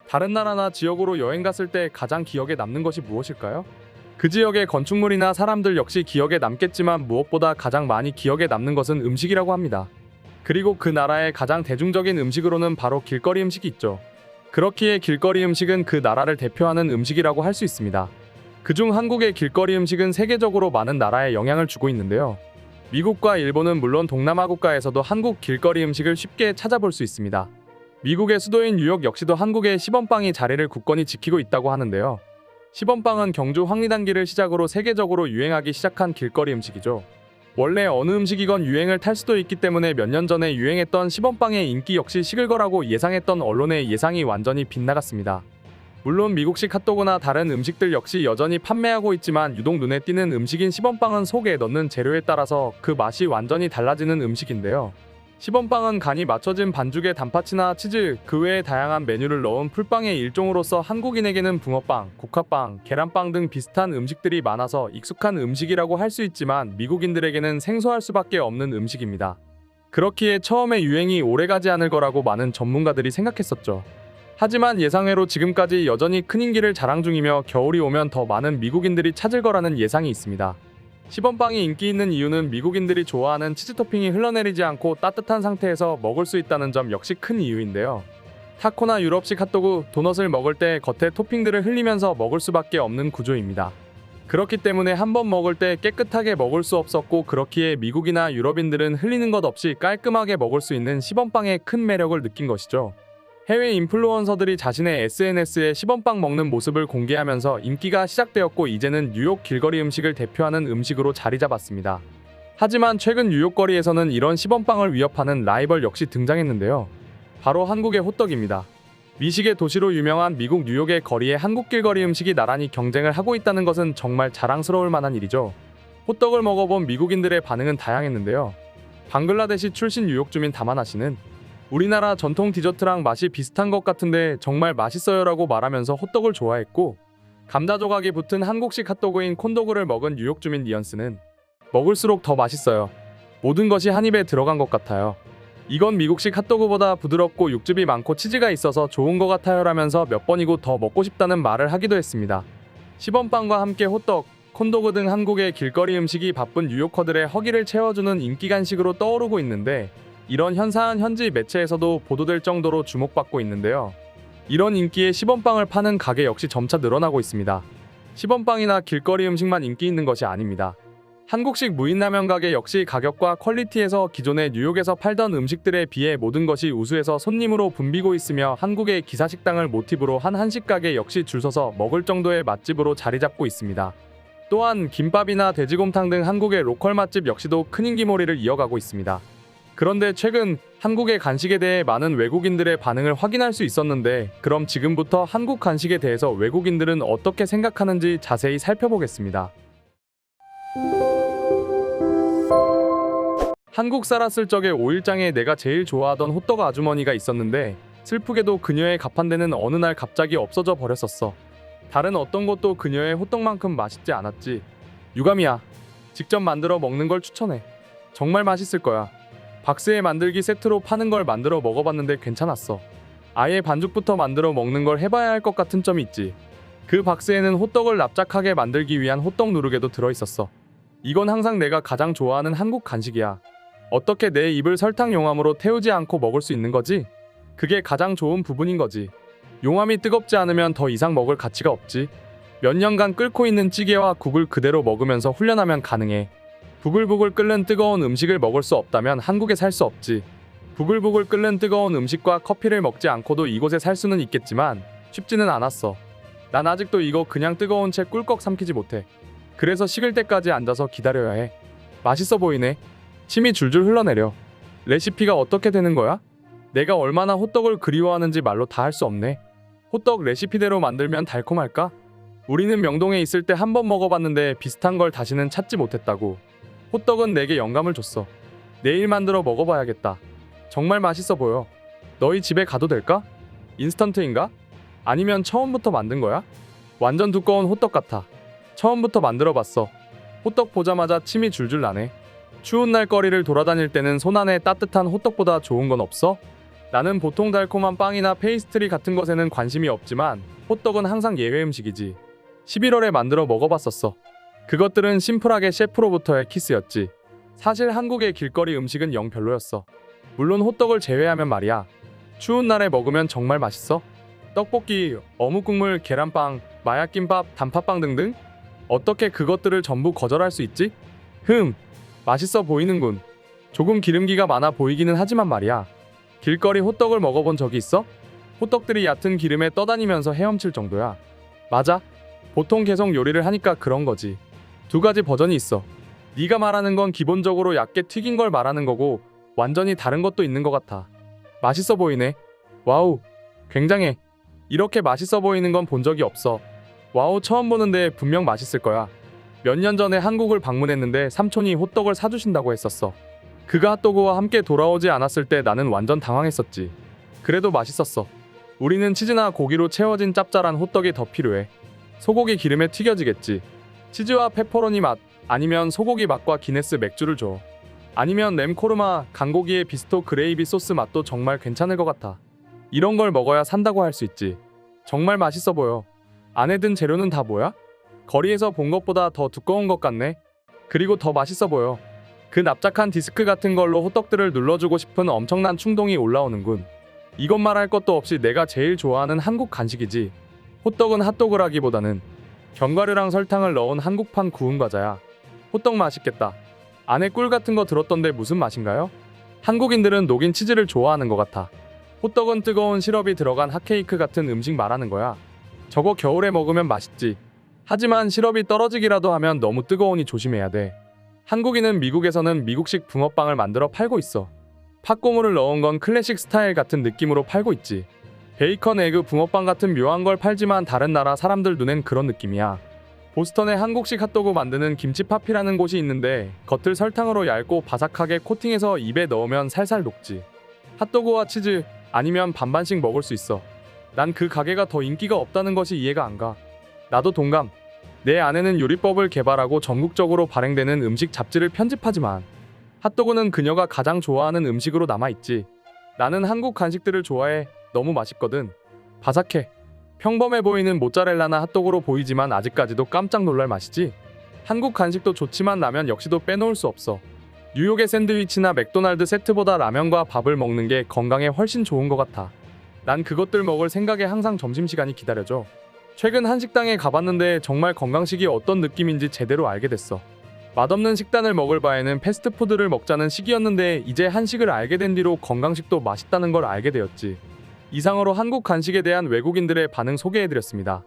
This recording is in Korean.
다른 나라나 지역으로 여행 갔을 때 가장 기억에 남는 것이 무엇일까요? 그 지역의 건축물이나 사람들 역시 기억에 남겠지만 무엇보다 가장 많이 기억에 남는 것은 음식이라고 합니다. 그리고 그 나라의 가장 대중적인 음식으로는 바로 길거리 음식이 있죠. 그렇기에 길거리 음식은 그 나라를 대표하는 음식이라고 할 수 있습니다. 그중 한국의 길거리 음식은 세계적으로 많은 나라에 영향을 주고 있는데요. 미국과 일본은 물론 동남아 국가에서도 한국 길거리 음식을 쉽게 찾아볼 수 있습니다. 미국의 수도인 뉴욕 역시도 한국의 시범빵이 자리를 굳건히 지키고 있다고 하는데요. 시범빵은 경주 황리단길을 시작으로 세계적으로 유행하기 시작한 길거리 음식이죠. 원래 어느 음식이건 유행을 탈 수도 있기 때문에 몇 년 전에 유행했던 시범빵의 인기 역시 식을 거라고 예상했던 언론의 예상이 완전히 빗나갔습니다. 물론 미국식 핫도그나 다른 음식들 역시 여전히 판매하고 있지만 유독 눈에 띄는 음식인 시범빵은 속에 넣는 재료에 따라서 그 맛이 완전히 달라지는 음식인데요. 시범빵은 간이 맞춰진 반죽에 단팥이나 치즈, 그 외에 다양한 메뉴를 넣은 풀빵의 일종으로서 한국인에게는 붕어빵, 국화빵, 계란빵 등 비슷한 음식들이 많아서 익숙한 음식이라고 할 수 있지만 미국인들에게는 생소할 수밖에 없는 음식입니다. 그렇기에 처음에 유행이 오래가지 않을 거라고 많은 전문가들이 생각했었죠. 하지만 예상외로 지금까지 여전히 큰 인기를 자랑 중이며 겨울이 오면 더 많은 미국인들이 찾을 거라는 예상이 있습니다. 시범빵이 인기 있는 이유는 미국인들이 좋아하는 치즈 토핑이 흘러내리지 않고 따뜻한 상태에서 먹을 수 있다는 점 역시 큰 이유인데요. 타코나 유럽식 핫도그, 도넛을 먹을 때 겉에 토핑들을 흘리면서 먹을 수밖에 없는 구조입니다. 그렇기 때문에 한번 먹을 때 깨끗하게 먹을 수 없었고 그렇기에 미국이나 유럽인들은 흘리는 것 없이 깔끔하게 먹을 수 있는 시범빵의 큰 매력을 느낀 것이죠. 해외 인플루언서들이 자신의 SNS에 시범빵 먹는 모습을 공개하면서 인기가 시작되었고 이제는 뉴욕 길거리 음식을 대표하는 음식으로 자리 잡았습니다. 하지만 최근 뉴욕 거리에서는 이런 시범빵을 위협하는 라이벌 역시 등장했는데요. 바로 한국의 호떡입니다. 미식의 도시로 유명한 미국 뉴욕의 거리에 한국 길거리 음식이 나란히 경쟁을 하고 있다는 것은 정말 자랑스러울 만한 일이죠. 호떡을 먹어본 미국인들의 반응은 다양했는데요. 방글라데시 출신 뉴욕 주민 다마나 씨는 우리나라 전통 디저트랑 맛이 비슷한 것 같은데 정말 맛있어요 라고 말하면서 호떡을 좋아했고, 감자 조각이 붙은 한국식 핫도그인 콘도그를 먹은 뉴욕 주민 니언스는 먹을수록 더 맛있어요. 모든 것이 한 입에 들어간 것 같아요. 이건 미국식 핫도그보다 부드럽고 육즙이 많고 치즈가 있어서 좋은 것 같아요 라면서 몇 번이고 더 먹고 싶다는 말을 하기도 했습니다. 시범빵과 함께 호떡, 콘도그 등 한국의 길거리 음식이 바쁜 뉴요커들의 허기를 채워주는 인기 간식으로 떠오르고 있는데, 이런 현상은 현지 매체에서도 보도될 정도로 주목받고 있는데요. 이런 인기에 시범빵을 파는 가게 역시 점차 늘어나고 있습니다. 시범빵이나 길거리 음식만 인기 있는 것이 아닙니다. 한국식 무인라면 가게 역시 가격과 퀄리티에서 기존의 뉴욕에서 팔던 음식들에 비해 모든 것이 우수해서 손님으로 붐비고 있으며 한국의 기사식당을 모티브로 한 한식 가게 역시 줄 서서 먹을 정도의 맛집으로 자리 잡고 있습니다. 또한 김밥이나 돼지곰탕 등 한국의 로컬 맛집 역시도 큰 인기몰이를 이어가고 있습니다. 그런데 최근 한국의 간식에 대해 많은 외국인들의 반응을 확인할 수 있었는데, 그럼 지금부터 한국 간식에 대해서 외국인들은 어떻게 생각하는지 자세히 살펴보겠습니다. 한국 살았을 적에 5일장에 내가 제일 좋아하던 호떡 아주머니가 있었는데 슬프게도 그녀의 가판대는 어느 날 갑자기 없어져 버렸었어. 다른 어떤 것도 그녀의 호떡만큼 맛있지 않았지. 유감이야. 직접 만들어 먹는 걸 추천해. 정말 맛있을 거야. 박스에 만들기 세트로 파는 걸 만들어 먹어봤는데 괜찮았어. 아예 반죽부터 만들어 먹는 걸 해봐야 할 것 같은 점이 있지. 그 박스에는 호떡을 납작하게 만들기 위한 호떡 누르개도 들어있었어. 이건 항상 내가 가장 좋아하는 한국 간식이야. 어떻게 내 입을 설탕 용암으로 태우지 않고 먹을 수 있는 거지? 그게 가장 좋은 부분인 거지. 용암이 뜨겁지 않으면 더 이상 먹을 가치가 없지. 몇 년간 끓고 있는 찌개와 국을 그대로 먹으면서 훈련하면 가능해. 부글부글 끓는 뜨거운 음식을 먹을 수 없다면 한국에 살 수 없지. 부글부글 끓는 뜨거운 음식과 커피를 먹지 않고도 이곳에 살 수는 있겠지만 쉽지는 않았어. 난 아직도 이거 그냥 뜨거운 채 꿀꺽 삼키지 못해. 그래서 식을 때까지 앉아서 기다려야 해. 맛있어 보이네. 침이 줄줄 흘러내려. 레시피가 어떻게 되는 거야? 내가 얼마나 호떡을 그리워하는지 말로 다 할 수 없네. 호떡 레시피대로 만들면 달콤할까? 우리는 명동에 있을 때 한 번 먹어봤는데 비슷한 걸 다시는 찾지 못했다고. 호떡은 내게 영감을 줬어. 내일 만들어 먹어봐야겠다. 정말 맛있어 보여. 너희 집에 가도 될까? 인스턴트인가? 아니면 처음부터 만든 거야? 완전 두꺼운 호떡 같아. 처음부터 만들어봤어. 호떡 보자마자 침이 줄줄 나네. 추운 날 거리를 돌아다닐 때는 손안에 따뜻한 호떡보다 좋은 건 없어? 나는 보통 달콤한 빵이나 페이스트리 같은 것에는 관심이 없지만 호떡은 항상 예외 음식이지. 11월에 만들어 먹어봤었어. 그것들은 심플하게 셰프로부터의 키스였지. 사실 한국의 길거리 음식은 영 별로였어. 물론 호떡을 제외하면 말이야. 추운 날에 먹으면 정말 맛있어. 떡볶이, 어묵국물, 계란빵, 마약김밥, 단팥빵 등등? 어떻게 그것들을 전부 거절할 수 있지? 맛있어 보이는군. 조금 기름기가 많아 보이기는 하지만 말이야. 길거리 호떡을 먹어본 적이 있어? 호떡들이 얕은 기름에 떠다니면서 헤엄칠 정도야. 맞아. 보통 계속 요리를 하니까 그런 거지. 두 가지 버전이 있어. 네가 말하는 건 기본적으로 얇게 튀긴 걸 말하는 거고 완전히 다른 것도 있는 것 같아. 맛있어 보이네. 와우, 굉장해. 이렇게 맛있어 보이는 건 본 적이 없어. 와우, 처음 보는데 분명 맛있을 거야. 몇 년 전에 한국을 방문했는데 삼촌이 호떡을 사주신다고 했었어. 그가 핫도그와 함께 돌아오지 않았을 때 나는 완전 당황했었지. 그래도 맛있었어. 우리는 치즈나 고기로 채워진 짭짤한 호떡이 더 필요해. 소고기 기름에 튀겨지겠지. 치즈와 페퍼로니 맛, 아니면 소고기 맛과 기네스 맥주를 줘. 아니면 램코르마, 간고기의 비스토 그레이비 소스 맛도 정말 괜찮을 것 같아. 이런 걸 먹어야 산다고 할 수 있지. 정말 맛있어 보여. 안에 든 재료는 다 뭐야? 거리에서 본 것보다 더 두꺼운 것 같네. 그리고 더 맛있어 보여. 그 납작한 디스크 같은 걸로 호떡들을 눌러주고 싶은 엄청난 충동이 올라오는군. 이것 말할 것도 없이 내가 제일 좋아하는 한국 간식이지. 호떡은 핫도그라기보다는 견과류랑 설탕을 넣은 한국판 구운 과자야. 호떡 맛있겠다. 안에 꿀 같은 거 들었던데 무슨 맛인가요? 한국인들은 녹인 치즈를 좋아하는 것 같아. 호떡은 뜨거운 시럽이 들어간 핫케이크 같은 음식 말하는 거야. 저거 겨울에 먹으면 맛있지. 하지만 시럽이 떨어지기라도 하면 너무 뜨거우니 조심해야 돼. 한국인은 미국에서는 미국식 붕어빵을 만들어 팔고 있어. 팥고물을 넣은 건 클래식 스타일 같은 느낌으로 팔고 있지. 베이컨 에그 붕어빵 같은 묘한 걸 팔지만 다른 나라 사람들 눈엔 그런 느낌이야. 보스턴에 한국식 핫도그 만드는 김치파피라는 곳이 있는데 겉을 설탕으로 얇고 바삭하게 코팅해서 입에 넣으면 살살 녹지. 핫도그와 치즈 아니면 반반씩 먹을 수 있어. 난 그 가게가 더 인기가 없다는 것이 이해가 안 가. 나도 동감. 내 아내는 요리법을 개발하고 전국적으로 발행되는 음식 잡지를 편집하지만 핫도그는 그녀가 가장 좋아하는 음식으로 남아있지. 나는 한국 간식들을 좋아해. 너무 맛있거든. 바삭해. 평범해 보이는 모짜렐라나 핫도그로 보이지만 아직까지도 깜짝 놀랄 맛이지. 한국 간식도 좋지만 라면 역시도 빼놓을 수 없어. 뉴욕의 샌드위치나 맥도날드 세트보다 라면과 밥을 먹는 게 건강에 훨씬 좋은 것 같아. 난 그것들 먹을 생각에 항상 점심시간이 기다려져. 최근 한식당에 가봤는데 정말 건강식이 어떤 느낌인지 제대로 알게 됐어. 맛없는 식단을 먹을 바에는 패스트푸드를 먹자는 식이었는데 이제 한식을 알게 된 뒤로 건강식도 맛있다는 걸 알게 되었지. 이상으로 한국 간식에 대한 외국인들의 반응 소개해드렸습니다.